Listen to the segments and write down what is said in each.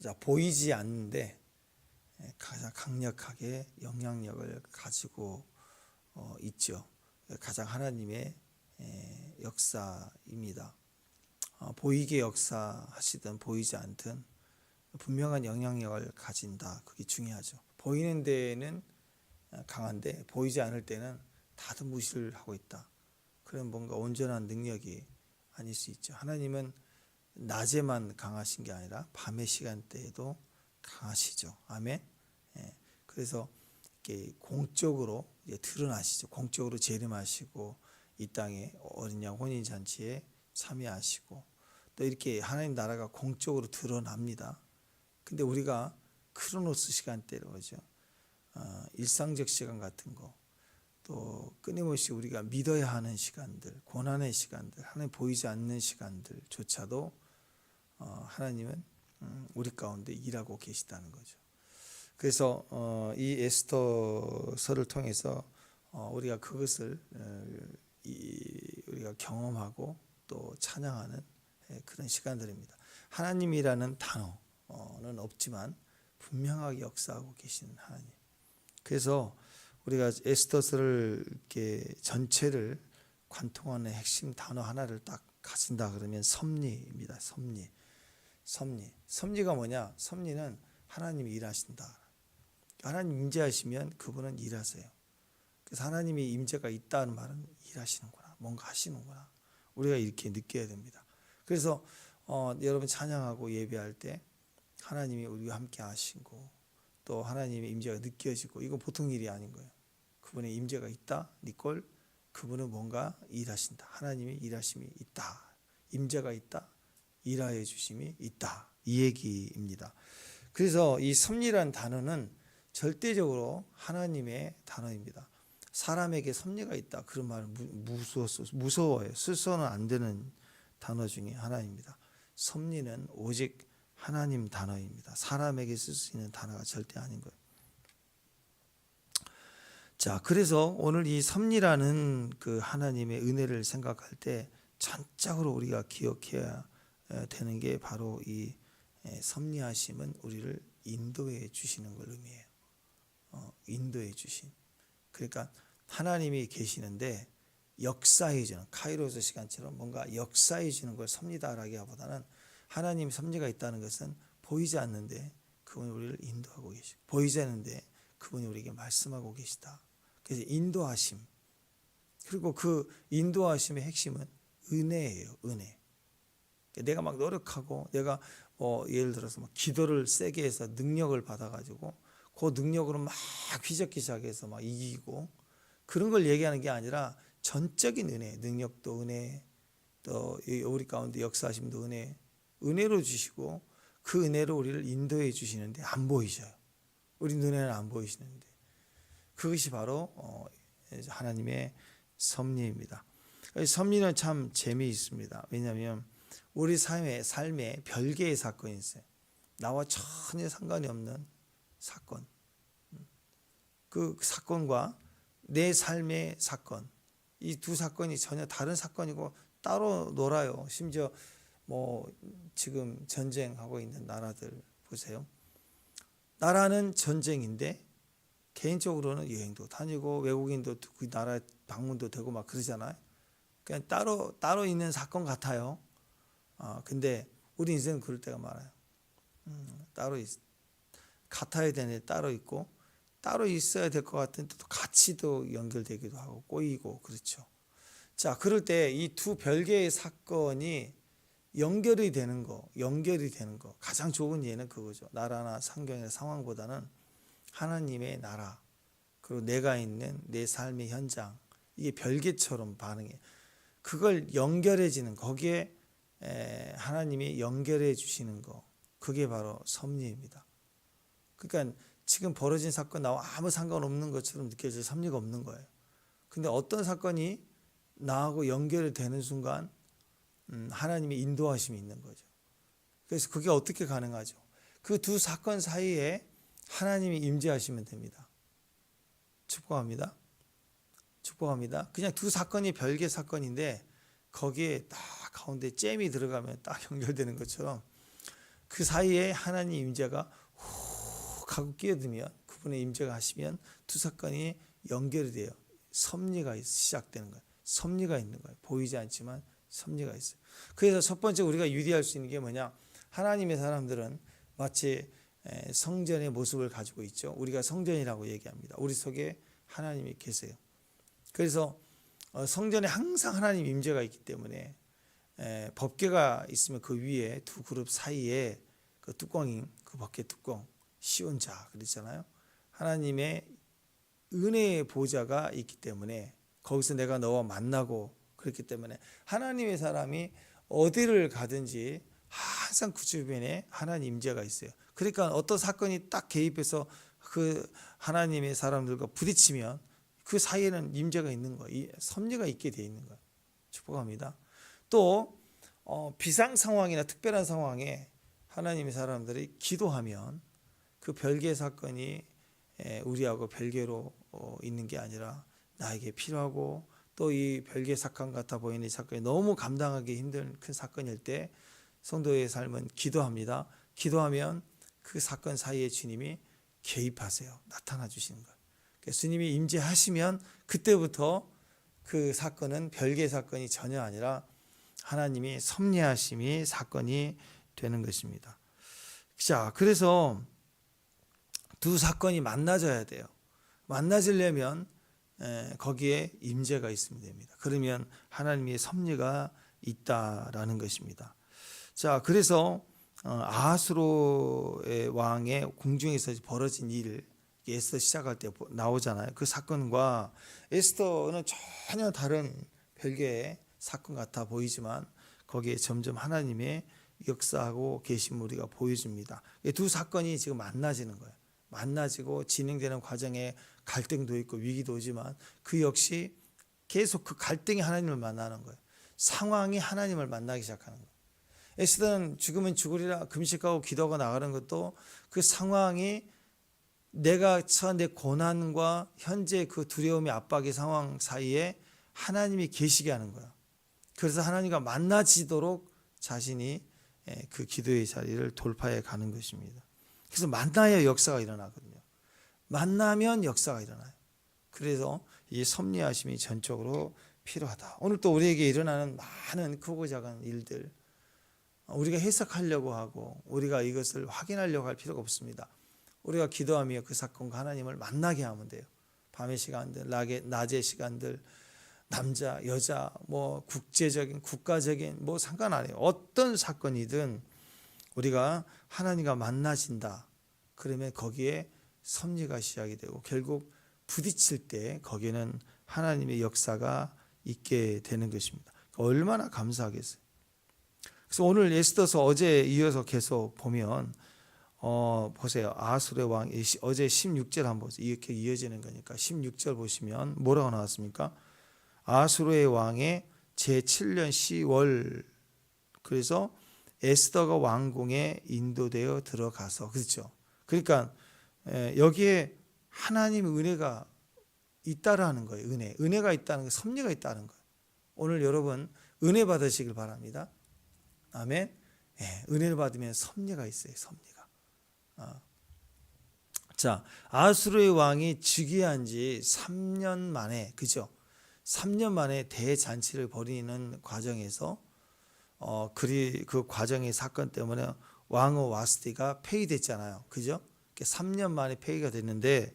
자, 보이지 않는데 가장 강력하게 영향력을 가지고 있죠. 가장 하나님의 역사입니다. 보이게 역사하시든 보이지 않든 분명한 영향력을 가진다. 그게 중요하죠. 보이는 데는 강한데 보이지 않을 때는 다들 무시를 하고 있다. 그런 뭔가 온전한 능력이 아닐 수 있죠. 하나님은 낮에만 강하신 게 아니라 밤의 시간대에도 강하시죠. 아멘. 그래서 이렇게 공적으로 드러나시죠. 공적으로 재림하시고 이 땅에 어린 양 혼인 잔치에 참여하시고 또 이렇게 하나님 나라가 공적으로 드러납니다. 근데 우리가 크로노스 시간대로 그죠. 일상적 시간 같은 거, 또 끊임없이 우리가 믿어야 하는 시간들, 고난의 시간들, 하나님 보이지 않는 시간들조차도 하나님은 우리 가운데 일하고 계시다는 거죠. 그래서 이 에스더서를 통해서 우리가 그것을 우리가 경험하고 또 찬양하는 그런 시간들입니다. 하나님이라는 단어는 없지만 분명하게 역사하고 계시는 하나님. 그래서 우리가 에스더서를 이렇게 전체를 관통하는 핵심 단어 하나를 딱 가진다 그러면 섭리입니다. 섭리가 뭐냐? 섭리는 하나님이 일하신다. 하나님 임재하시면 그분은 일하세요. 그래서 하나님이 임재가 있다는 말은 일하시는구나, 뭔가 하시는구나. 우리가 이렇게 느껴야 됩니다. 그래서 여러분 찬양하고 예배할 때 하나님이 우리와 함께 하시고 또 하나님의 임재가 느껴지고, 이거 보통 일이 아닌 거예요. 그분의 임재가 있다, 니꼴 그분은 뭔가 일하신다. 하나님의 일하심이 있다. 임재가 있다. 일하여 주심이 있다. 이 얘기입니다. 그래서 이 섭리란 단어는 절대적으로 하나님의 단어입니다. 사람에게 섭리가 있다, 그런 말은 무서워요. 쓸서는 안 되는 단어 중에 하나입니다. 섭리는 오직 하나님 단어입니다. 사람에게 쓸 수 있는 단어가 절대 아닌 거예요. 자, 그래서 오늘 이 섭리라는 그 하나님의 은혜를 생각할 때 전적으로 우리가 기억해야 되는 게 바로 이 섭리하심은 우리를 인도해 주시는 걸 의미해요. 인도해 주심. 그러니까 하나님이 계시는데 역사해 주는, 카이로스 시간처럼 뭔가 역사해 주는 걸 섭리다라기보다는 하나님의 섭리가 있다는 것은 보이지 않는데 그분이 우리를 인도하고 계시고, 보이지 않는데 그분이 우리에게 말씀하고 계시다. 그래서 인도하심. 그리고 그 인도하심의 핵심은 은혜예요. 은혜. 내가 막 노력하고 내가 예를 들어서 막 기도를 세게 해서 능력을 받아가지고 그 능력으로 막 휘젓기 시작해서 막 이기고, 그런 걸 얘기하는 게 아니라 전적인 은혜, 능력도 은혜, 또 우리 가운데 역사하심도 은혜로 주시고 그 은혜로 우리를 인도해 주시는데 안 보이셔요. 우리 눈에는 안 보이시는데 그것이 바로 하나님의 섭리입니다. 섭리는 참 재미있습니다. 왜냐하면 우리 삶에 별개의 사건이 있어요. 나와 전혀 상관이 없는 사건. 그 사건과 내 삶의 사건, 이 두 사건이 전혀 다른 사건이고 따로 놀아요. 심지어 지금 전쟁하고 있는 나라들 보세요. 나라는 전쟁인데 개인적으로는 여행도 다니고 외국인도 그 나라 방문도 되고 막 그러잖아요. 그냥 따로 있는 사건 같아요. 근데 우리 인생은 그럴 때가 많아요. 같아야 되는데 따로 있고, 따로 있어야 될 것 같은데 또 같이 또 연결되기도 하고 꼬이고 그렇죠. 자, 그럴 때 이 두 별개의 사건이 연결이 되는 거 가장 좋은 예는 그거죠. 나라나 상경의 상황보다는 하나님의 나라, 그리고 내가 있는 내 삶의 현장, 이게 별개처럼 반응해. 그걸 연결해지는, 거기에 하나님이 연결해 주시는 거, 그게 바로 섭리입니다. 그러니까 지금 벌어진 사건 나와 아무 상관없는 것처럼 느껴질 섭리가 없는 거예요. 근데 어떤 사건이 나하고 연결이 되는 순간 하나님의 인도하심이 있는 거죠. 그래서 그게 어떻게 가능하죠? 그 두 사건 사이에 하나님이 임재하시면 됩니다. 축복합니다. 그냥 두 사건이 별개 사건인데 거기에 딱 가운데 잼이 들어가면 딱 연결되는 것처럼 그 사이에 하나님 임재가 훅 하고 끼어들면, 그분의 임재가 하시면 두 사건이 연결이 돼요. 섭리가 시작되는 거예요. 섭리가 있는 거예요. 보이지 않지만 섭리가 있어요. 그래서 첫 번째 우리가 유의할 수 있는 게 뭐냐, 하나님의 사람들은 마치 성전의 모습을 가지고 있죠. 우리가 성전이라고 얘기합니다. 우리 속에 하나님이 계세요. 그래서 성전에 항상 하나님 임재가 있기 때문에 법궤가 있으면 그 위에 두 그룹 사이에 그 뚜껑인 그 법궤 뚜껑, 시온자 그랬잖아요. 하나님의 은혜의 보좌가 있기 때문에 거기서 내가 너와 만나고, 그렇기 때문에 하나님의 사람이 어디를 가든지 항상 그 주변에 하나님 임재가 있어요. 그러니까 어떤 사건이 딱 개입해서 그 하나님의 사람들과 부딪히면 그 사이에는 임재가 있는 거예요. 섭리가 있게 돼 있는 거예요. 축복합니다. 또 비상 상황이나 특별한 상황에 하나님의 사람들이 기도하면 그 별개 사건이 우리하고 별개로 있는 게 아니라 나에게 필요하고, 또 이 별개 사건 같아 보이는 이 사건이 너무 감당하기 힘든 큰 사건일 때 성도의 삶은 기도합니다. 기도하면 그 사건 사이에 주님이 개입하세요. 나타나 주시는 거예요. 그러니까 주님이 임재하시면 그때부터 그 사건은 별개 사건이 전혀 아니라 하나님이 섭리하심이 사건이 되는 것입니다. 자, 그래서 두 사건이 만나져야 돼요. 만나지려면 거기에 임재가 있으면 됩니다. 그러면 하나님의 섭리가 있다라는 것입니다. 자, 그래서 아하수로의 왕의 궁중에서 벌어진 일, 에스더 시작할 때 나오잖아요. 그 사건과 에스더는 전혀 다른 별개의 사건 같아 보이지만 거기에 점점 하나님의 역사하고 계심을 우리가 보여줍니다. 두 사건이 지금 만나지는 거예요. 만나지고 진행되는 과정에 갈등도 있고 위기도 오지만 그 역시 계속 그 갈등이 하나님을 만나는 거예요. 상황이 하나님을 만나기 시작하는 거예요. 에스더는 죽으면 죽으리라 금식하고 기도가 나가는 것도 그 상황이 내가 처한 내 고난과 현재 그 두려움의 압박의 상황 사이에 하나님이 계시게 하는 거야. 그래서 하나님과 만나지도록 자신이 그 기도의 자리를 돌파해 가는 것입니다. 그래서 만나야 역사가 일어나거든요. 만나면 역사가 일어나요. 그래서 이 섭리하심이 전적으로 필요하다. 오늘 또 우리에게 일어나는 많은 크고 작은 일들, 우리가 해석하려고 하고 우리가 이것을 확인하려고 할 필요가 없습니다. 우리가 기도하며 그 사건과 하나님을 만나게 하면 돼요. 밤의 시간들, 낮의 시간들, 남자, 여자, 뭐 국제적인, 국가적인 뭐 상관 안 해요. 어떤 사건이든 우리가 하나님과 만나진다. 그러면 거기에 섭리가 시작이 되고 결국 부딪힐 때 거기에는 하나님의 역사가 있게 되는 것입니다. 얼마나 감사하겠어요. 그래서 오늘 에스더서 어제 이어서 계속 보면 보세요. 아하수르의 왕 어제 16절 한번 보세요. 이렇게 이어지는 거니까 16절 보시면 뭐라고 나왔습니까? 아하수르의 왕의 제7년 10월, 그래서 에스더가 왕궁에 인도되어 들어가서, 그렇죠. 그러니까 여기에 하나님의 은혜가 있다라는 거예요. 은혜가 있다는 거, 섭리가 있다는 거예요. 오늘 여러분 은혜 받으시길 바랍니다. 아멘. 은혜를 받으면 섭리가 있어요. 섭리가. 자, 아하수르의 왕이 즉위한 지 3년 만에, 그죠? 3년 만에 대잔치를 벌이는 과정에서 그 과정의 사건 때문에 왕후 와스티가 폐위됐잖아요. 그죠? 3년 만에 폐위가 됐는데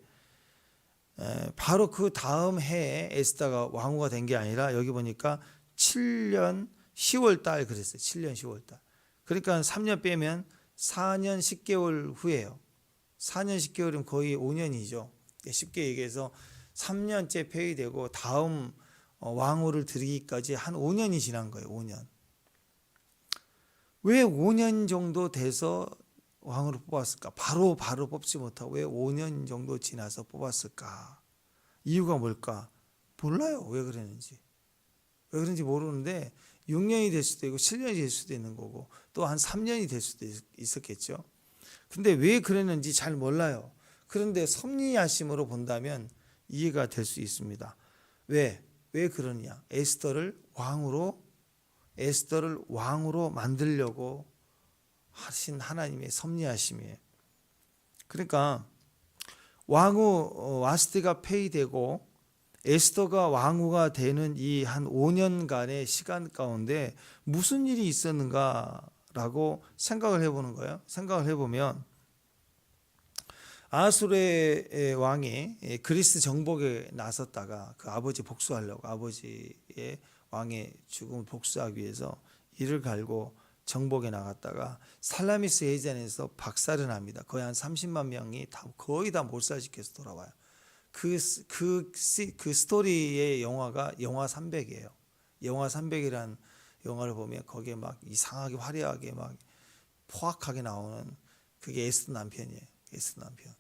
바로 그 다음 해에 에스더가 왕후가 된 게 아니라 여기 보니까 7년 10월 달 그랬어요. 7년 10월 달. 그러니까 3년 빼면 4년 10개월 후예요. 4년 10개월이면 거의 5년이죠. 쉽게 얘기해서 3년째 폐위되고 다음 왕후를 들이기까지 한 5년이 지난 거예요. 5년. 왜 5년 정도 돼서 왕으로 뽑았을까? 바로 뽑지 못하고 왜 5년 정도 지나서 뽑았을까? 이유가 뭘까? 몰라요. 왜 그랬는지. 왜 그런지 모르는데 6년이 될 수도 있고 7년이 될 수도 있는 거고 또 한 3년이 될 수도 있었겠죠. 근데 왜 그랬는지 잘 몰라요. 그런데 섭리하심으로 본다면 이해가 될 수 있습니다. 왜 그러냐? 에스더를 왕으로 만들려고 하신 하나님의 섭리하심이에요. 그러니까 왕후 와스티가 폐위되고 에스더가 왕후가 되는 이 한 5년간의 시간 가운데 무슨 일이 있었는가라고 생각을 해보는 거예요. 생각을 해보면 아수르의 왕이 그리스 정복에 나섰다가 그 아버지 복수하려고, 아버지의 왕의 죽음을 복수하기 위해서 이를 갈고 정복에 나갔다가 살라미스 해전에서 박살이 납니다. 거의 한 30만 명이 거의 다 몰살시켜서 돌아와요. 그 스토리의 영화가 영화 300이에요. 영화 300이라는 영화를 보면 거기에 막 이상하게 화려하게 막 포악하게 나오는 그게 에스더 남편이에요. 에스더 남편.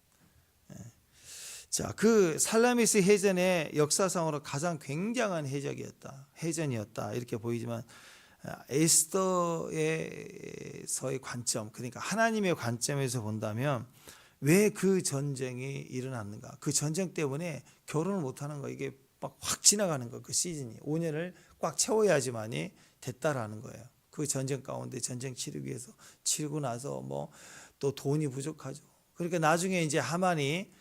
자, 그 살라미스 해전의 역사상으로 가장 굉장한 해전이었다 이렇게 보이지만 에스더에서의 관점, 그러니까 하나님의 관점에서 본다면 왜 그 전쟁이 일어났는가? 그 전쟁 때문에 결혼을 못하는 거, 이게 막 확 지나가는 거, 그 시즌이 5년을 꽉 채워야지만이 됐다라는 거예요. 그 전쟁 가운데 전쟁 치르기 위해서 치르고 나서 뭐 또 돈이 부족하죠. 그러니까 나중에 이제 하만이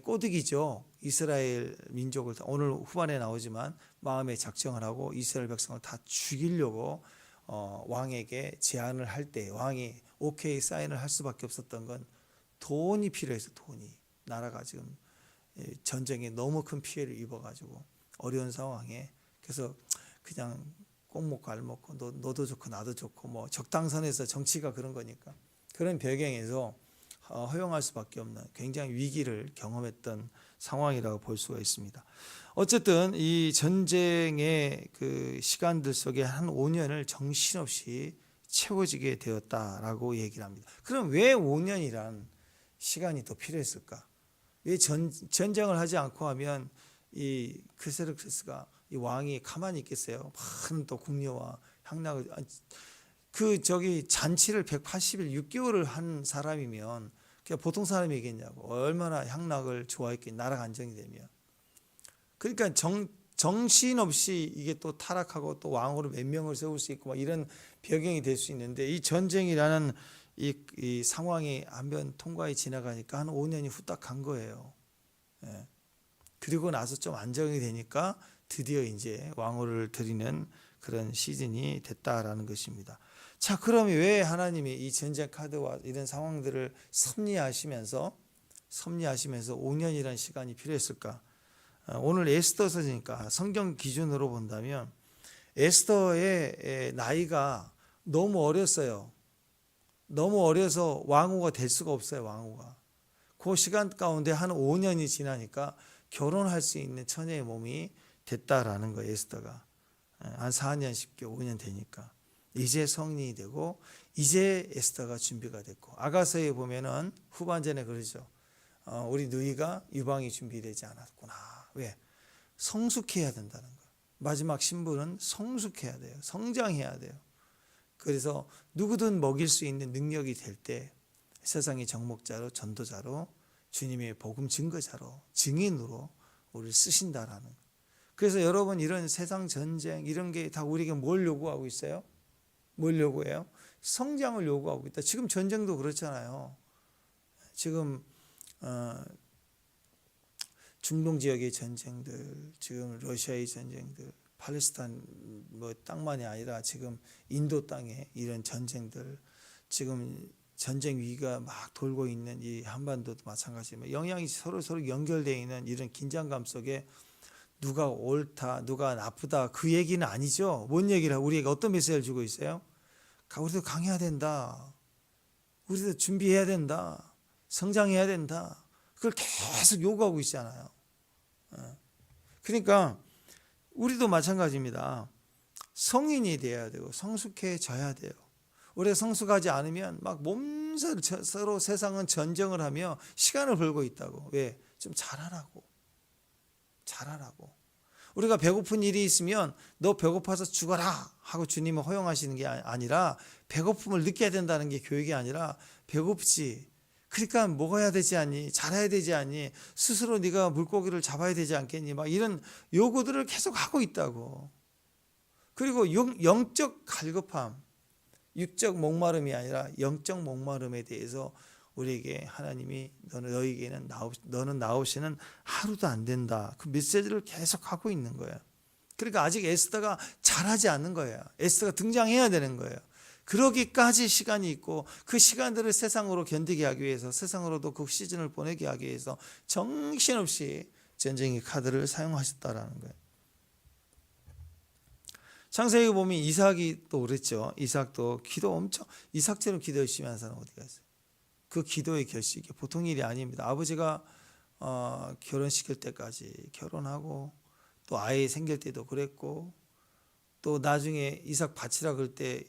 꼬드기죠. 이스라엘 민족을 오늘 후반에 나오지만 마음에 작정을 하고 이스라엘 백성을 다 죽이려고 왕에게 제안을 할 때 왕이 오케이 사인을 할 수밖에 없었던 건 돈이 필요해서, 돈이, 나라가 지금 전쟁에 너무 큰 피해를 입어가지고 어려운 상황에, 그래서 그냥 꼭 먹고 알 먹고 너도 좋고 나도 좋고 뭐 적당선에서, 정치가 그런 거니까 그런 배경에서 허용할 수밖에 없는 굉장히 위기를 경험했던 상황이라고 볼 수가 있습니다. 어쨌든 이 전쟁의 그 시간들 속에 한 5년을 정신없이 채워지게 되었다라고 얘기를 합니다. 그럼 왜 5년이란 시간이 더 필요했을까? 왜 전쟁을 하지 않고 하면 이 크세르크스가, 이 왕이 가만히 있겠어요? 많은 또 궁녀와 향락을, 잔치를 180일 6개월을 한 사람이면 그냥 보통 사람이겠냐고. 얼마나 향락을 좋아했겠냐, 나라가 안정이 되면. 그러니까 정신없이 이게 또 타락하고 또 왕으로 몇 명을 세울 수 있고 막 이런 배경이 될 수 있는데, 이 전쟁이라는 이 상황이 한번 통과해 지나가니까 한 5년이 후딱 간 거예요. 예. 그리고 나서 좀 안정이 되니까 드디어 이제 왕후를 드리는 그런 시즌이 됐다라는 것입니다. 자, 그럼 왜 하나님이 이 전쟁 카드와 이런 상황들을 섭리하시면서 5년이라는 시간이 필요했을까? 오늘 에스더서니까 성경 기준으로 본다면 에스더의 나이가 너무 어렸어요. 너무 어려서 왕후가 될 수가 없어요. 왕후가. 그 시간 가운데 한 5년이 지나니까 결혼할 수 있는 처녀의 몸이 됐다라는 거예요. 에스더가 한 4년 10개 5년 되니까 이제 성인이 되고, 이제 에스더가 준비가 됐고, 아가서에 보면은 후반전에 그러죠. 우리 누이가 유방이 준비되지 않았구나. 왜? 성숙해야 된다는 거. 마지막 신부는 성숙해야 돼요. 성장해야 돼요. 그래서 누구든 먹일 수 있는 능력이 될 때 세상의 정목자로, 전도자로, 주님의 복음 증거자로, 증인으로 우리를 쓰신다라는 거. 그래서 여러분, 이런 세상 전쟁 이런 게 다 우리에게 뭘 요구하고 있어요? 뭘 요구해요? 성장을 요구하고 있다. 지금 전쟁도 그렇잖아요. 지금 중동 지역의 전쟁들, 지금 러시아의 전쟁들, 팔레스타인 뭐 땅만이 아니라 지금 인도 땅에 이런 전쟁들, 지금 전쟁 위기가 막 돌고 있는 이 한반도도 마찬가지지만 영향이 서로 연결되어 있는 이런 긴장감 속에 누가 옳다, 누가 나쁘다, 그 얘기는 아니죠. 뭔 얘기를 하고 우리에게 어떤 메시지를 주고 있어요? 우리도 강해야 된다. 우리도 준비해야 된다. 성장해야 된다. 그걸 계속 요구하고 있잖아요. 그러니까 우리도 마찬가지입니다. 성인이 돼야 되고 성숙해져야 돼요. 우리가 성숙하지 않으면 막 몸살, 서로 세상은 전쟁을 하며 시간을 벌고 있다고. 왜? 좀 잘하라고. 우리가 배고픈 일이 있으면 너 배고파서 죽어라 하고 주님은 허용하시는 게 아니라, 배고픔을 느껴야 된다는 게 교육이 아니라, 배고프지, 그러니까 먹어야 되지 않니? 잘해야 되지 않니? 스스로 네가 물고기를 잡아야 되지 않겠니? 막 이런 요구들을 계속 하고 있다고. 그리고 영적 갈급함, 육적 목마름이 아니라 영적 목마름에 대해서 우리에게 하나님이 너는 나 없이는 하루도 안 된다. 그 메시지를 계속 하고 있는 거예요. 그러니까 아직 에스더가 잘하지 않는 거예요. 에스더가 등장해야 되는 거예요. 그러기까지 시간이 있고 그 시간들을 세상으로 견디게 하기 위해서, 세상으로도 그 시즌을 보내게 하기 위해서 정신없이 전쟁의 카드를 사용하셨다라는 거예요. 창세기 보면 이삭이 또 그랬죠. 이삭도 기도 엄청, 이삭처럼 기도 열심히 하는 사람 어디 갔어요? 그 기도의 결실이 보통 일이 아닙니다. 아버지가 결혼시킬 때까지 결혼하고, 또 아이 생길 때도 그랬고, 또 나중에 이삭 바치라 그럴 때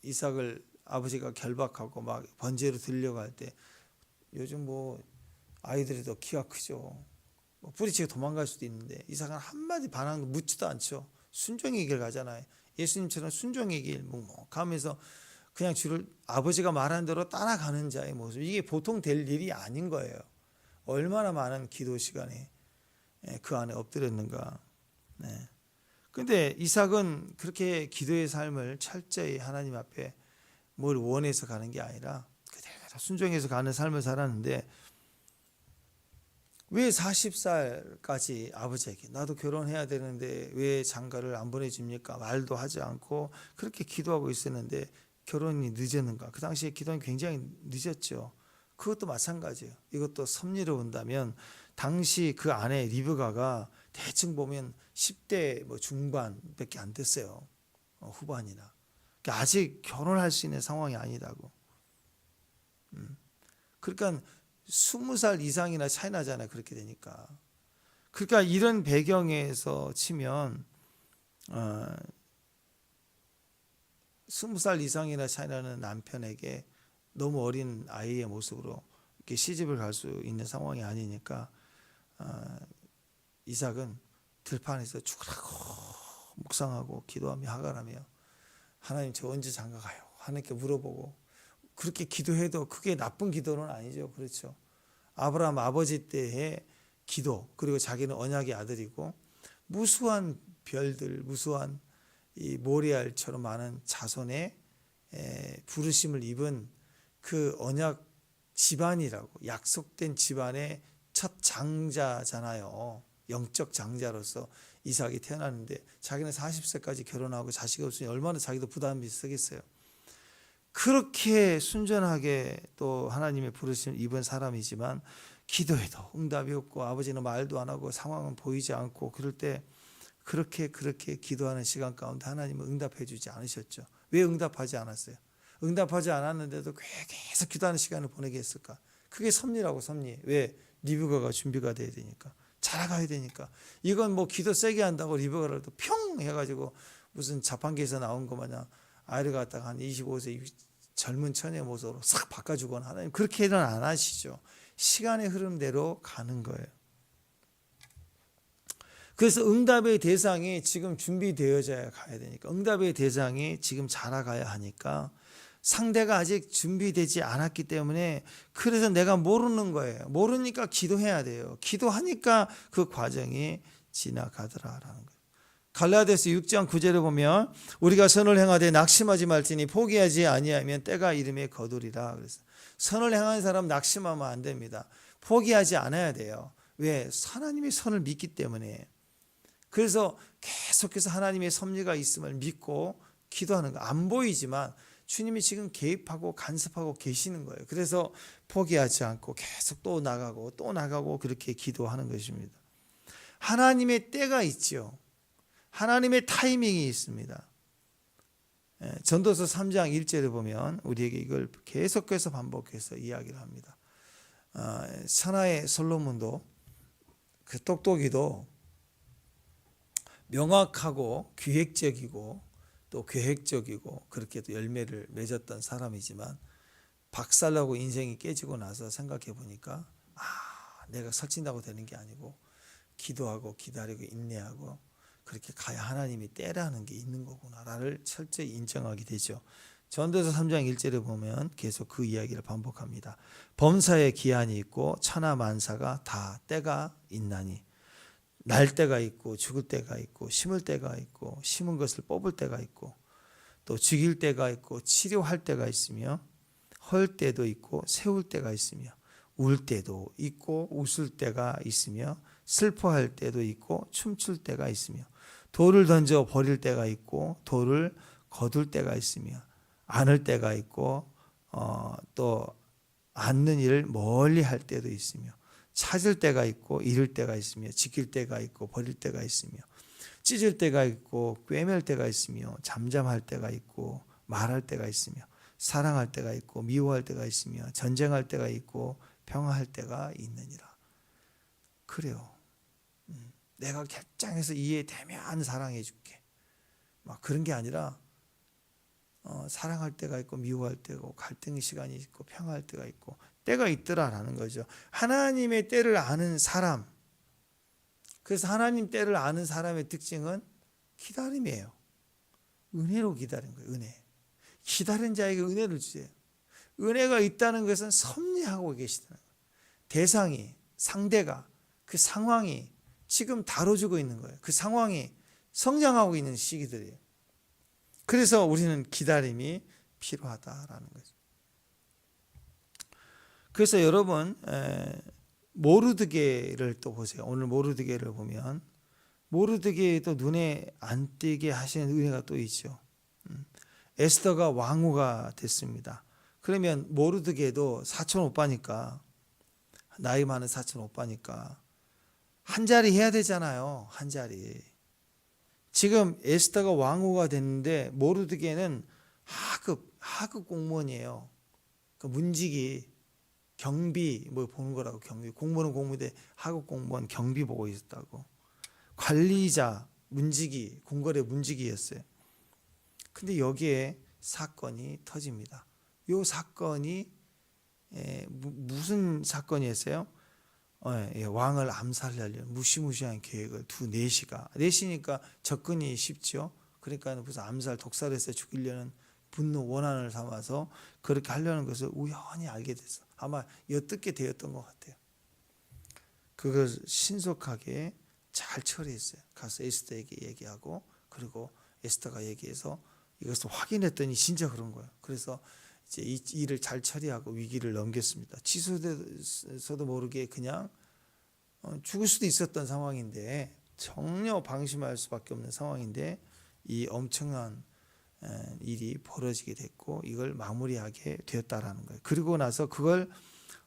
이삭을 아버지가 결박하고 막 번제로 드리려고 할 때, 요즘 뭐 아이들이 더 키가 크죠. 뭐 뿌리치고 도망갈 수도 있는데 이삭은 한마디 반항도 묻지도 않죠. 순종의 길 가잖아요. 예수님처럼 순종의 길 묵묵하면서 그냥 주를 아버지가 말한 대로 따라가는 자의 모습, 이게 보통 될 일이 아닌 거예요. 얼마나 많은 기도 시간에 그 안에 엎드렸는가. 네. 근데 이삭은 그렇게 기도의 삶을 철저히 하나님 앞에 뭘 원해서 가는 게 아니라 그대로 순종해서 가는 삶을 살았는데, 왜 40살까지 아버지에게 나도 결혼해야 되는데 왜 장가를 안 보내줍니까? 말도 하지 않고 그렇게 기도하고 있었는데 결혼이 늦었는가? 그 당시에 기도는 굉장히 늦었죠. 그것도 마찬가지예요. 이것도 섭리로 본다면 당시 그 아내 리브가가 대충 보면 10대 뭐 중반밖에 안 됐어요. 후반이나. 그러니까 아직 결혼할 수 있는 상황이 아니다고. 그러니까 20살 이상이나 차이 나잖아요. 그렇게 되니까. 그러니까 이런 배경에서 치면 20살 이상이나 차이 나는 남편에게 너무 어린 아이의 모습으로 이렇게 시집을 갈 수 있는 상황이 아니니까 이삭은 들판에서 죽으라고 묵상하고 기도하며 하갈하며, 하나님 저 언제 장가 가요? 하나님께 물어보고, 그렇게 기도해도 그게 나쁜 기도는 아니죠. 그렇죠. 아브라함 아버지 때의 기도, 그리고 자기는 언약의 아들이고 무수한 별들, 무수한 이 모리알처럼 많은 자손의 부르심을 입은 그 언약 집안이라고, 약속된 집안의 첫 장자잖아요. 영적 장자로서 이삭이 태어났는데 자기는 40세까지 결혼하고 자식이 없으니 얼마나 자기도 부담이 있었겠어요. 그렇게 순전하게 또 하나님의 부르심을 입은 사람이지만 기도해도 응답이 없고 아버지는 말도 안 하고 상황은 보이지 않고, 그럴 때 그렇게 기도하는 시간 가운데 하나님은 응답해 주지 않으셨죠. 왜 응답하지 않았어요? 응답하지 않았는데도 계속 기도하는 시간을 보내게 했을까? 그게 섭리라고. 섭리. 왜? 리브가가 준비가 돼야 되니까, 자라가야 되니까. 이건 뭐 기도 세게 한다고 리브가를 또 평 해가지고 무슨 자판기에서 나온 거 마냥 아이를 갖다가 한 25세 젊은 처녀의 모습으로 싹 바꿔주거나, 하나님 그렇게는 안 하시죠. 시간의 흐름대로 가는 거예요. 그래서 응답의 대상이 지금 준비되어져야 가야 되니까, 응답의 대상이 지금 자라가야 하니까 상대가 아직 준비되지 않았기 때문에, 그래서 내가 모르는 거예요. 모르니까 기도해야 돼요. 기도하니까 그 과정이 지나가더라라는 거예요. 갈라디아서 6장 9절에 보면 우리가 선을 행하되 낙심하지 말지니 포기하지 아니하면 때가 이름에 거두리라. 그래서 선을 행하는 사람 낙심하면 안 됩니다. 포기하지 않아야 돼요. 왜? 하나님의 선을 믿기 때문에. 그래서 계속해서 하나님의 섭리가 있음을 믿고 기도하는 거. 안 보이지만 주님이 지금 개입하고 간섭하고 계시는 거예요. 그래서 포기하지 않고 계속 또 나가고 그렇게 기도하는 것입니다. 하나님의 때가 있죠. 하나님의 타이밍이 있습니다. 전도서 3장 1절에 보면 우리에게 이걸 계속해서 반복해서 이야기를 합니다. 선하의 솔로몬도 그 똑똑이도 명확하고 기획적이고 또 계획적이고 그렇게 또 열매를 맺었던 사람이지만, 박살나고 인생이 깨지고 나서 생각해 보니까 내가 설친다고 되는 게 아니고 기도하고 기다리고 인내하고 그렇게 가야 하나님이 때라는 게 있는 거구나를 철저히 인정하게 되죠. 전도서 3장 1절에 보면 계속 그 이야기를 반복합니다. 범사에 기한이 있고 천하 만사가 다 때가 있나니, 날 때가 있고 죽을 때가 있고 심을 때가 있고 심은 것을 뽑을 때가 있고 또 죽일 때가 있고 치료할 때가 있으며 헐 때도 있고 세울 때가 있으며 울 때도 있고 웃을 때가 있으며 슬퍼할 때도 있고 춤출 때가 있으며 돌을 던져 버릴 때가 있고 돌을 거둘 때가 있으며 안을 때가 있고 또 않는 일을 멀리 할 때도 있으며 찾을 때가 있고 잃을 때가 있으며 지킬 때가 있고 버릴 때가 있으며 찢을 때가 있고 꿰맬 때가 있으며 잠잠할 때가 있고 말할 때가 있으며 사랑할 때가 있고 미워할 때가 있으며 전쟁할 때가 있고 평화할 때가 있느니라. 그래요. 내가 결정해서 이해되면 사랑해 줄게. 막 그런 게 아니라 사랑할 때가 있고 미워할 때가 있고 갈등의 시간이 있고 평화할 때가 있고 때가 있더라라는 거죠. 하나님의 때를 아는 사람. 그래서 하나님 때를 아는 사람의 특징은 기다림이에요. 은혜로 기다린 거예요. 은혜. 기다린 자에게 은혜를 주세요. 은혜가 있다는 것은 섭리하고 계시다는 거예요. 대상이, 상대가, 그 상황이 지금 다뤄주고 있는 거예요. 그 상황이 성장하고 있는 시기들이에요. 그래서 우리는 기다림이 필요하다라는 거죠. 그래서 여러분 모르드게를 또 보세요. 오늘 모르드게를 보면 모르드게도 눈에 안 띄게 하시는 은혜가 또 있죠. 에스더가 왕후가 됐습니다. 그러면 모르드게도 사촌 오빠니까 나이 많은 사촌 오빠니까 한 자리 해야 되잖아요. 한 자리. 지금 에스더가 왕후가 됐는데 모르드게는 하급 공무원이에요. 그 문직이 경비 뭐 보는 거라고. 경비 공무원은 공무원인데 하급 공무원 경비 보고 있었다고. 관리자 문직이 궁궐의 문직이었어요. 근데 여기에 사건이 터집니다. 이 사건이 무슨 사건이었어요? 왕을 암살하려는 무시무시한 계획을 두 내시니까 접근이 쉽죠. 그러니까 무슨 암살 독살해서 죽이려는 분노 원한을 삼아서 그렇게 하려는 것을 우연히 알게 됐어. 아마 엿듣게 되었던 것 같아요. 그걸 신속하게 잘 처리했어요. 가서 에스더에게 얘기하고 그리고 에스더가 얘기해서 이것을 확인했더니 진짜 그런 거예요. 그래서 이제 이 일을 잘 처리하고 위기를 넘겼습니다. 취소돼서도 모르게 그냥 죽을 수도 있었던 상황인데 전혀 방심할 수밖에 없는 상황인데 이 엄청난 일이 벌어지게 됐고 이걸 마무리하게 되었다라는 거예요. 그리고 나서 그걸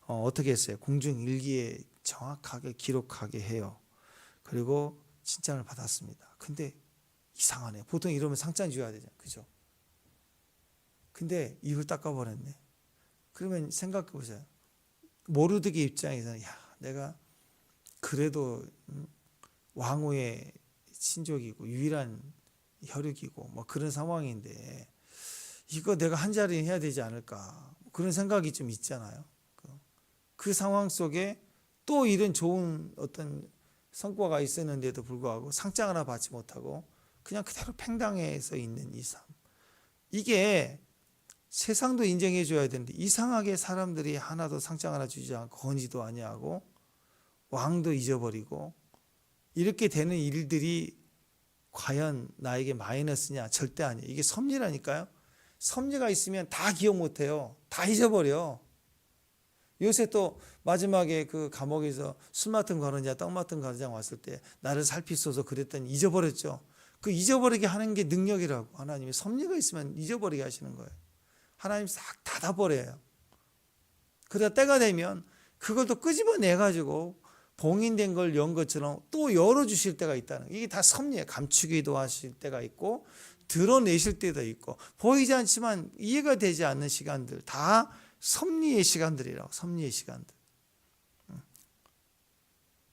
어떻게 했어요? 공중일기에 정확하게 기록하게 해요. 그리고 칭찬을 받았습니다. 근데 이상하네. 보통 이러면 상장 줘야 되잖아요. 그죠? 근데 입을 닦아버렸네. 그러면 생각해 보세요. 모르드게 입장에서는 내가 그래도 왕후의 친족이고 유일한 혈육이고 뭐 그런 상황인데 이거 내가 한 자리 해야 되지 않을까 그런 생각이 좀 있잖아요. 그 상황 속에 또 이런 좋은 어떤 성과가 있었는데도 불구하고 상장 하나 받지 못하고 그냥 그대로 팽당해서 있는 이 삶. 이게 세상도 인정해 줘야 되는데 이상하게 사람들이 하나도 상장 하나 주지 않고 건의도 아니하고 왕도 잊어버리고 이렇게 되는 일들이 과연 나에게 마이너스냐? 절대 아니에요. 이게 섭리라니까요. 섭리가 있으면 다 기억 못해요. 다 잊어버려. 요새 또 마지막에 그 감옥에서 술 맡은 관원장, 떡 맡은 관원장 왔을 때 나를 살피소서 그랬더니 잊어버렸죠. 그 잊어버리게 하는 게 능력이라고. 하나님이 섭리가 있으면 잊어버리게 하시는 거예요. 하나님 싹 닫아버려요. 그러다 때가 되면 그걸 또 끄집어내가지고 봉인된 걸 연 것처럼 또 열어주실 때가 있다는 거예요. 이게 다 섭리예요. 감추기도 하실 때가 있고 드러내실 때도 있고 보이지 않지만 이해가 되지 않는 시간들 다 섭리의 시간들이라고. 섭리의 시간들.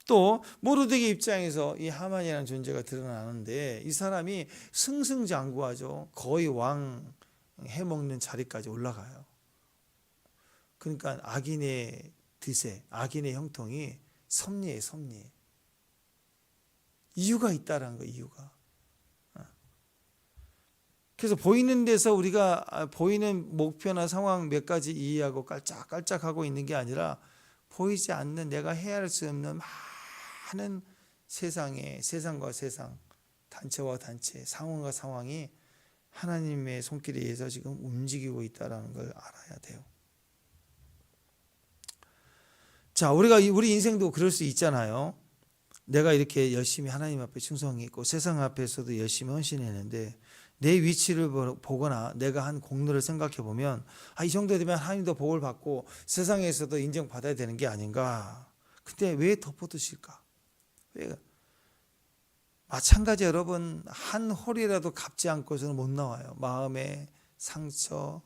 또 모르드게 입장에서 이 하만이라는 존재가 드러나는데 이 사람이 승승장구하죠. 거의 왕 해먹는 자리까지 올라가요. 그러니까 악인의 드세, 악인의 형통이 섭리에 섭리. 이유가 있다라는 거예요. 이유가. 그래서 보이는 데서 우리가 보이는 목표나 상황 몇 가지 이해하고 깔짝깔짝하고 있는 게 아니라 보이지 않는 내가 헤아릴 수 없는 많은 세상과 세상, 단체와 단체, 상황과 상황이 하나님의 손길에 의해서 지금 움직이고 있다는 걸 알아야 돼요. 자, 우리 인생도 그럴 수 있잖아요. 내가 이렇게 열심히 하나님 앞에 충성했고 세상 앞에서도 열심히 헌신했는데 내 위치를 보거나 내가 한 공로를 생각해 보면 이 정도 되면 하나님도 복을 받고 세상에서도 인정받아야 되는 게 아닌가. 근데 왜 덮어두실까? 왜? 마찬가지 여러분, 한 홀이라도 갚지 않고서는 못 나와요. 마음의 상처,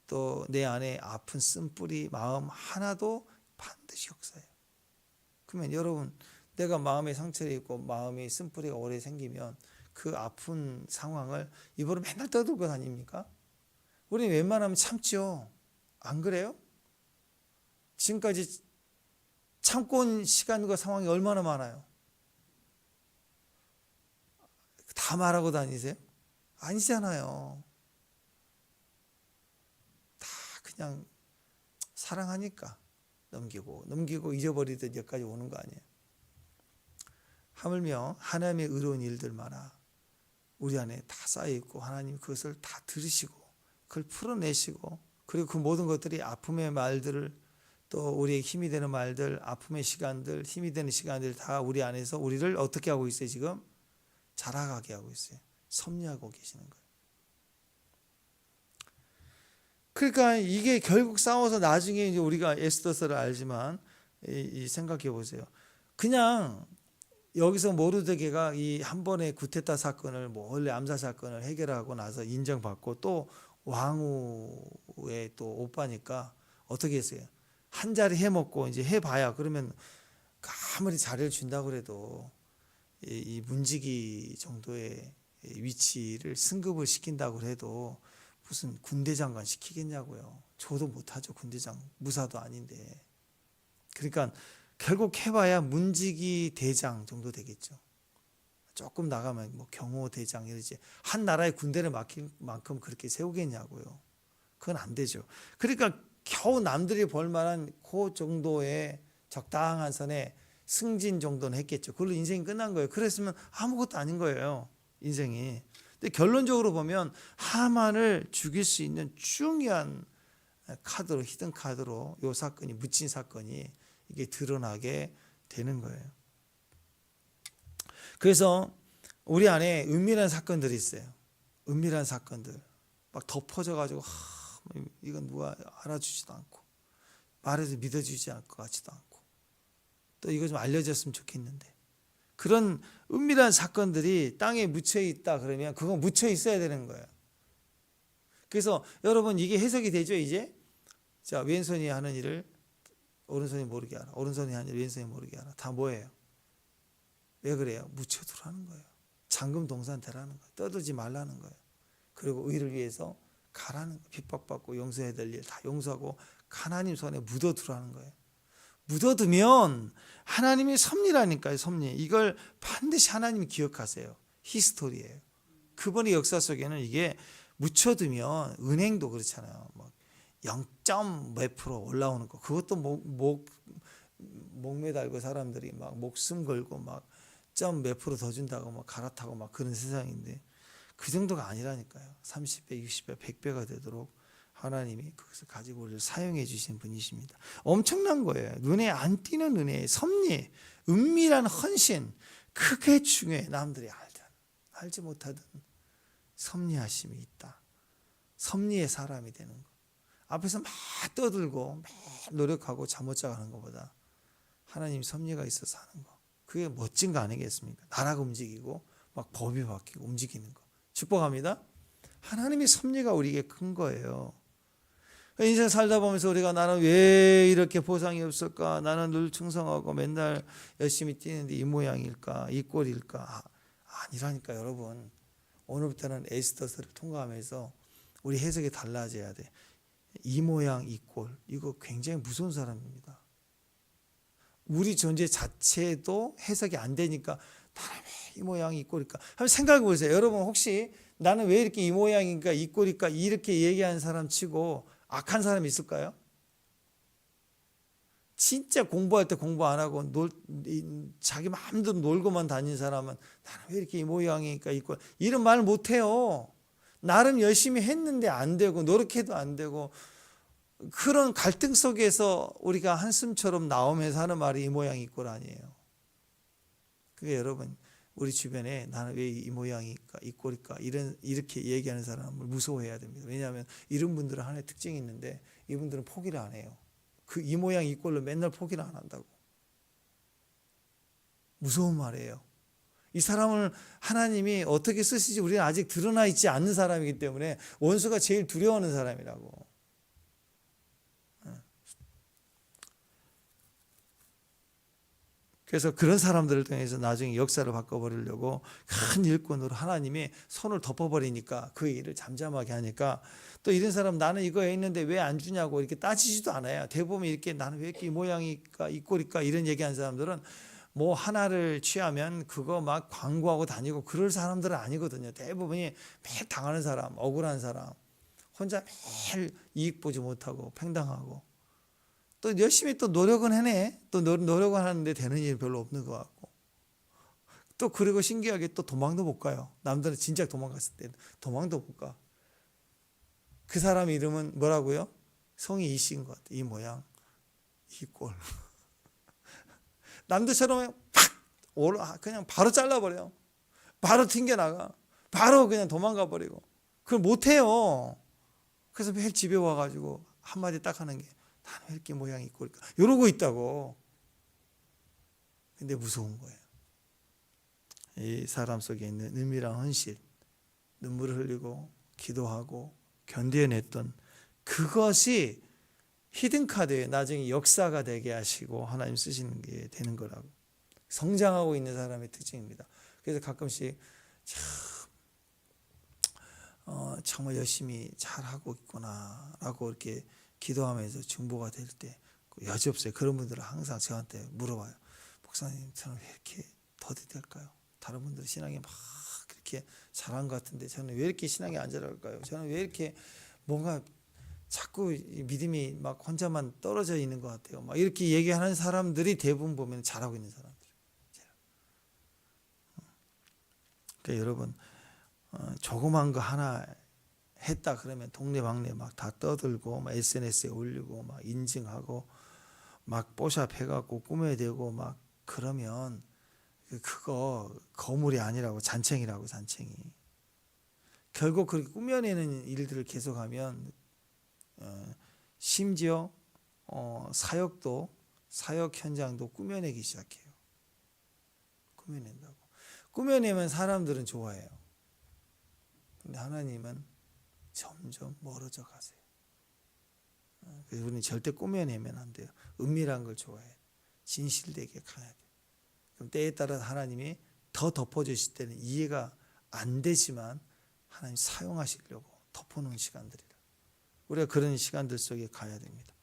또 내 안에 아픈 쓴뿌리, 마음 하나도 반드시 역사해요. 그러면 여러분, 내가 마음에 상처를 입고 마음의 쓴뿌리가 오래 생기면 그 아픈 상황을 입으로 맨날 떠들고 다닙니까? 우리는 웬만하면 참죠. 안 그래요? 지금까지 참고 온 시간과 상황이 얼마나 많아요? 다 말하고 다니세요? 아니잖아요. 다 그냥 사랑하니까 넘기고 잊어버리듯 여기까지 오는 거 아니에요. 하물며 하나님의 의로운 일들마다 우리 안에 다 쌓여있고 하나님 그것을 다 들으시고 그걸 풀어내시고 그리고 그 모든 것들이 아픔의 말들을 또 우리의 힘이 되는 말들, 아픔의 시간들, 힘이 되는 시간들 다 우리 안에서 우리를 어떻게 하고 있어요? 지금 자라가게 하고 있어요. 섭리하고 계시는 거예요. 그러니까 이게 결국 싸워서 나중에 이제 우리가 에스더서를 알지만 이 생각해 보세요. 그냥 여기서 모르드게가 이 한 번의 구테타 사건을 원래 암살 사건을 해결하고 나서 인정받고 또 왕후의 또 오빠니까 어떻게 했어요? 한 자리 해먹고 이제 해봐야 그러면 아무리 자리를 준다고 그래도 이 문지기 정도의 위치를 승급을 시킨다고 해도 무슨 군대 장관 시키겠냐고요. 저도 못하죠. 군대장 무사도 아닌데. 그러니까 결국 해봐야 문지기 대장 정도 되겠죠. 조금 나가면 뭐 경호 대장 이러지. 한 나라의 군대를 맡길 만큼 그렇게 세우겠냐고요. 그건 안 되죠. 그러니까 겨우 남들이 볼 만한 그 정도의 적당한 선에 승진 정도는 했겠죠. 그걸로 인생이 끝난 거예요. 그랬으면 아무것도 아닌 거예요. 인생이. 근데 결론적으로 보면 하만을 죽일 수 있는 중요한 카드로, 히든 카드로 이 사건이, 묻힌 사건이 이게 드러나게 되는 거예요. 그래서 우리 안에 은밀한 사건들이 있어요. 은밀한 사건들. 막 덮어져가지고 이건 누가 알아주지도 않고 말해도 믿어주지 않을 것 같지도 않고 또 이거 좀 알려졌으면 좋겠는데 그런 은밀한 사건들이 땅에 묻혀 있다 그러면 그건 묻혀 있어야 되는 거예요. 그래서 여러분 이게 해석이 되죠 이제? 자, 왼손이 하는 일을 오른손이 모르게 하라. 오른손이 하는 일을 왼손이 모르게 하라. 다 뭐예요? 왜 그래요? 묻혀두라는 거예요. 잠금 동산 되라는 거예요. 떠들지 말라는 거예요. 그리고 의를 위해서 가라는 거예요. 핍박받고 용서해야 될 일 다 용서하고 하나님 손에 묻어두라는 거예요. 묻어두면 하나님의 섭리라니까요. 섭리. 이걸 반드시 하나님이 기억하세요. 히스토리예요. 그분의 역사 속에는 이게 묻혀두면 은행도 그렇잖아요. 뭐 0. 몇 프로 올라오는 거. 그것도 목 매달고 사람들이 막 목숨 걸고 막 점 몇 프로 더 준다고 막 갈아타고 막 그런 세상인데 그 정도가 아니라니까요. 30배, 60배, 100배가 되도록 하나님이 그것을 가지고 우리를 사용해 주신 분이십니다. 엄청난 거예요. 눈에 안 띄는 은혜, 섭리, 은밀한 헌신. 그게 중요해. 남들이 알지 못하던 섭리하심이 있다. 섭리의 사람이 되는 거. 앞에서 막 떠들고 막 노력하고 잠못 자고 하는 것보다 하나님 섭리가 있어서 하는 거. 그게 멋진 거 아니겠습니까? 나라가 움직이고 막 법이 바뀌고 움직이는 거. 축복합니다. 하나님의 섭리가 우리에게 큰 거예요. 인생 살다 보면서 우리가 나는 왜 이렇게 보상이 없을까? 나는 늘 충성하고 맨날 열심히 뛰는데 이 모양일까? 이 꼴일까? 아니라니까 여러분. 오늘부터는 에스더서를 통과하면서 우리 해석이 달라져야 돼. 이 모양 이 꼴 이거 굉장히 무서운 사람입니다. 우리 존재 자체도 해석이 안 되니까 나는 왜 이 모양이 이 꼴일까? 한번 생각해 보세요. 여러분 혹시 나는 왜 이렇게 이 모양인가 이 꼴일까 이렇게 얘기하는 사람 치고 악한 사람 있을까요? 진짜 공부할 때 공부 안 하고 자기 마음대로 놀고만 다니는 사람은 나는 왜 이렇게 이 모양이니까 이 꼴 이런 말 못해요. 나름 열심히 했는데 안 되고 노력해도 안 되고 그런 갈등 속에서 우리가 한숨처럼 나오면서 하는 말이 이 모양이 꼴 아니에요. 그게 여러분 우리 주변에 나는 왜 이 모양일까 이 꼴일까 이렇게 얘기하는 사람을 무서워해야 됩니다. 왜냐하면 이런 분들은 하나의 특징이 있는데 이분들은 포기를 안 해요. 그 이 모양 이 꼴로 맨날 포기를 안 한다고. 무서운 말이에요. 이 사람을 하나님이 어떻게 쓰실지 우리는 아직 드러나 있지 않는 사람이기 때문에 원수가 제일 두려워하는 사람이라고. 그래서 그런 사람들을 통해서 나중에 역사를 바꿔버리려고 큰 일꾼으로 하나님이 손을 덮어버리니까 그 일을 잠잠하게 하니까 또 이런 사람 나는 이거 했는데 왜 안 주냐고 이렇게 따지지도 않아요. 대부분 이렇게 나는 왜 이렇게 이 모양일까 이 꼴일까 이런 얘기하는 사람들은 뭐 하나를 취하면 그거 막 광고하고 다니고 그럴 사람들은 아니거든요. 대부분이 매일 당하는 사람, 억울한 사람, 혼자 매일 이익 보지 못하고 팽당하고 또 열심히 또 노력은 해내. 또 노력은 하는데 되는 일이 별로 없는 것 같고. 또 그리고 신기하게 또 도망도 못 가요. 남들은 진작 도망갔을 때 도망도 못 가. 그 사람 이름은 뭐라고요? 성이 이씨인 것 같아요. 이 모양, 이 꼴. 남들처럼 그냥 바로 잘라버려요. 바로 튕겨나가. 바로 그냥 도망가 버리고. 그걸 못해요. 그래서 매일 집에 와가지고 한마디 딱 하는 게 나는 왜 이렇게 모양이 있고 이러고 있다고. 근데 무서운 거예요. 이 사람 속에 있는 은밀한 헌신, 눈물을 흘리고 기도하고 견뎌냈던 그것이 히든카드에 나중에 역사가 되게 하시고 하나님 쓰시는 게 되는 거라고. 성장하고 있는 사람의 특징입니다. 그래서 가끔씩 정말 열심히 잘하고 있구나라고 이렇게 기도하면서 중보가 될 때 여지없어요. 그런 분들은 항상 저한테 물어봐요. 목사님 저는 왜 이렇게 더디 될까요? 다른 분들 신앙이 막 그렇게 잘한 것 같은데 저는 왜 이렇게 신앙이 안 자랄까요? 저는 왜 이렇게 뭔가 자꾸 믿음이 막 혼자만 떨어져 있는 것 같아요. 막 이렇게 얘기하는 사람들이 대부분 보면 잘하고 있는 사람들. 그러니까 여러분 조그만 거 하나 했다 그러면 동네방네 막 다 떠들고 막 SNS에 올리고 막 인증하고 막 뽀샵 해갖고 꾸며대고 막 그러면 그거 거물이 아니라고 잔챙이라고 잔챙이. 결국 그렇게 꾸며내는 일들을 계속하면 심지어 사역 현장도 꾸며내기 시작해요. 꾸며낸다고. 꾸며내면 사람들은 좋아해요. 근데 하나님은 점점 멀어져 가세요. 그래서 우리는 절대 꾸며내면 안 돼요. 은밀한 걸 좋아해요. 진실되게 가야 돼요. 그럼 때에 따라 하나님이 더 덮어주실 때는 이해가 안 되지만 하나님 사용하시려고 덮어놓은 시간들이다. 우리가 그런 시간들 속에 가야 됩니다.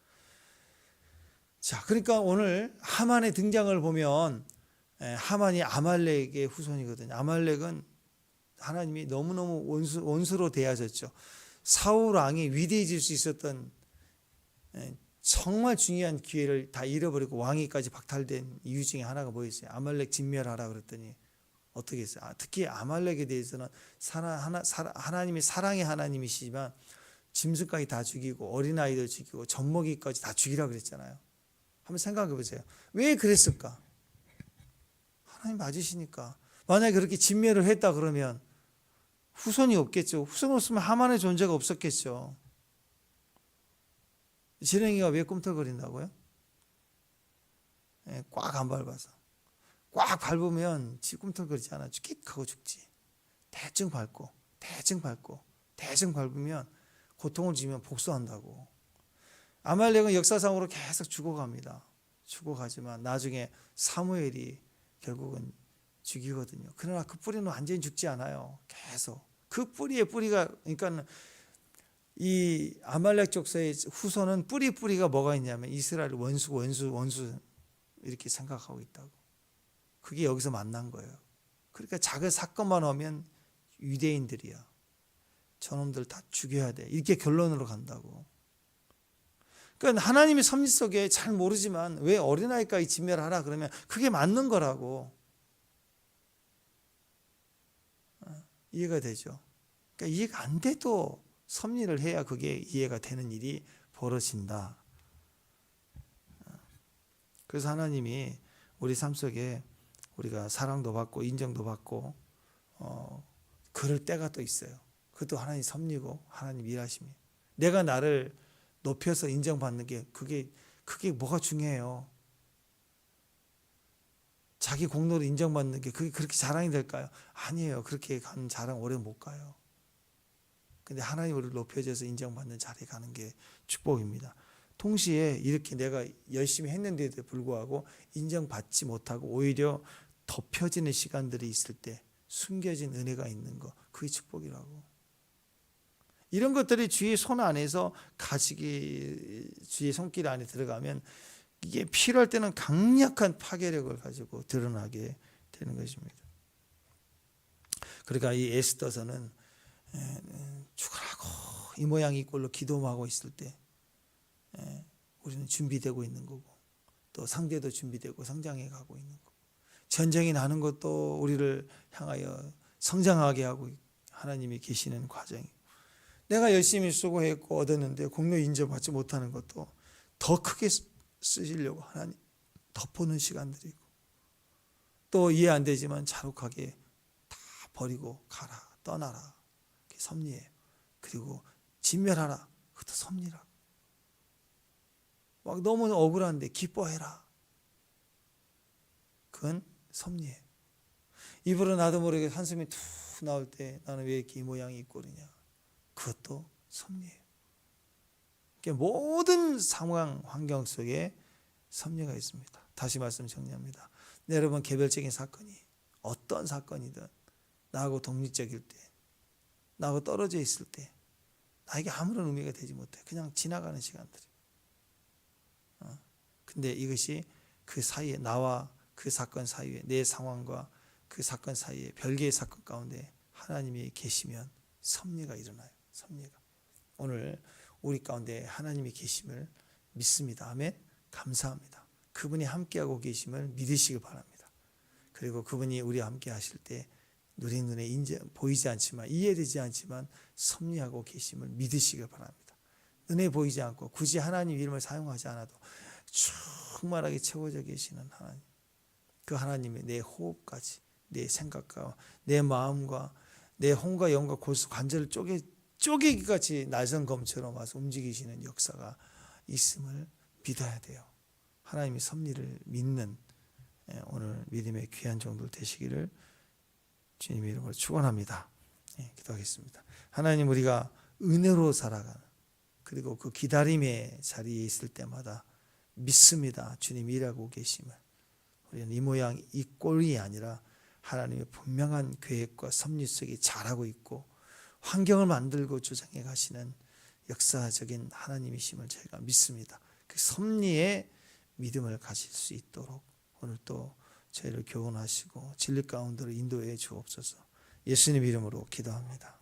자, 그러니까 오늘 하만의 등장을 보면 하만이 아말렉의 후손이거든요. 아말렉은 하나님이 너무너무 원수로 대하셨죠. 사울 왕이 위대해질 수 있었던 정말 중요한 기회를 다 잃어버리고 왕위까지 박탈된 이유 중에 하나가 뭐였어요? 아말렉 진멸하라 그랬더니 어떻게 했어요? 특히 아말렉에 대해서는 하나님이 사랑의 하나님이시지만 짐승까지 다 죽이고 어린아이들 죽이고 젖먹이까지 다 죽이라 그랬잖아요. 한번 생각해 보세요. 왜 그랬을까? 하나님 맞으시니까. 만약에 그렇게 진멸을 했다 그러면 후손이 없겠죠. 후손 없으면 하만의 존재가 없었겠죠. 지렁이가 왜 꿈틀거린다고요? 꽉 안 밟아서. 꽉 밟으면 지 꿈틀거리지 않아. 끽 하고 죽지. 대충 밟고 밟으면 고통을 주면 복수한다고. 아말렉은 역사상으로 계속 죽어갑니다. 죽어가지만 나중에 사무엘이 결국은 죽이거든요. 그러나 그 뿌리는 완전히 죽지 않아요. 계속. 그 뿌리가 그러니까 이 아말렉 족속의 후손은 뿌리가 뭐가 있냐면 이스라엘 원수 이렇게 생각하고 있다고. 그게 여기서 만난 거예요. 그러니까 작은 사건만 오면 유대인들이야. 저놈들 다 죽여야 돼. 이렇게 결론으로 간다고. 그러니까 하나님의 섭리 속에 잘 모르지만 왜 어린아이까지 진멸하라 그러면 그게 맞는 거라고. 이해가 되죠. 그러니까 이해가 안 돼도 섭리를 해야 그게 이해가 되는 일이 벌어진다. 그래서 하나님이 우리 삶 속에 우리가 사랑도 받고 인정도 받고 그럴 때가 또 있어요. 그것도 하나님 섭리고 하나님 일하심이에요. 내가 나를 높여서 인정받는 게 그게 뭐가 중요해요. 자기 공로를 인정받는 게 그게 그렇게 자랑이 될까요? 아니에요. 그렇게 가는 자랑 오래 못 가요. 근데 하나님 우리를 높여줘서 인정받는 자리에 가는 게 축복입니다. 동시에 이렇게 내가 열심히 했는데도 불구하고 인정받지 못하고 오히려 덮여지는 시간들이 있을 때 숨겨진 은혜가 있는 거, 그게 축복이라고. 이런 것들이 주의 손 안에서 가지기, 주의 손길 안에 들어가면 이게 필요할 때는 강력한 파괴력을 가지고 드러나게 되는 것입니다. 그러니까 이 에스더서는 죽으라고 이 모양 이 꼴로 기도하고 있을 때 우리는 준비되고 있는 거고, 또 상대도 준비되고 성장해 가고 있는 거고, 전쟁이 나는 것도 우리를 향하여 성장하게 하고 하나님이 계시는 과정이고, 내가 열심히 수고했고 얻었는데 공로 인정받지 못하는 것도 더 크게 쓰시려고 하나님 덮어놓은 시간들이고, 또 이해 안 되지만 자룩하게 다 버리고 가라, 떠나라, 그게 섭리예요. 그리고 진멸하라, 그것도 섭리라고. 막 너무 억울한데 기뻐해라, 그건 섭리예요. 입으로 나도 모르게 한숨이 툭 나올 때 나는 왜 이렇게 이 모양이 이 꼴이냐, 그것도 섭리예요. 그러니까 모든 상황 환경 속에 섭리가 있습니다. 다시 말씀 정리합니다. 여러분, 개별적인 사건이 어떤 사건이든 나하고 독립적일 때, 나하고 떨어져 있을 때 나에게 아무런 의미가 되지 못해. 그냥 지나가는 시간들이. 근데 이것이 그 사이에, 나와 그 사건 사이에, 내 상황과 그 사건 사이에 별개의 사건 가운데 하나님이 계시면 섭리가 일어나요. 섭리가. 오늘 우리 가운데 하나님이 계심을 믿습니다. 아멘. 감사합니다. 그분이 함께하고 계심을 믿으시길 바랍니다. 그리고 그분이 우리와 함께 하실 때 우리 눈에 보이지 않지만, 이해되지 않지만 섭리하고 계심을 믿으시길 바랍니다. 눈에 보이지 않고 굳이 하나님 이름을 사용하지 않아도 충만하게 채워져 계시는 하나님, 그 하나님이 내 호흡까지, 내 생각과 내 마음과 내 혼과 영과 골수 관절을 쪼개기같이 날성검처럼 와서 움직이시는 역사가 있음을 믿어야 돼요. 하나님의 섭리를 믿는 오늘 믿음의 귀한 종들 되시기를 주님의 이름으로 축원합니다. 기도하겠습니다. 하나님, 우리가 은혜로 살아가는, 그리고 그 기다림의 자리에 있을 때마다 믿습니다. 주님 일하고 계심을. 우리는 이 모양 이 꼴이 아니라 하나님의 분명한 계획과 섭리 속에 잘하고 있고 환경을 만들고 조정해 가시는 역사적인 하나님이심을 저희가 믿습니다. 그 섭리의 믿음을 가질 수 있도록 오늘 또 저희를 교훈하시고 진리 가운데로 인도해 주옵소서. 예수님 이름으로 기도합니다.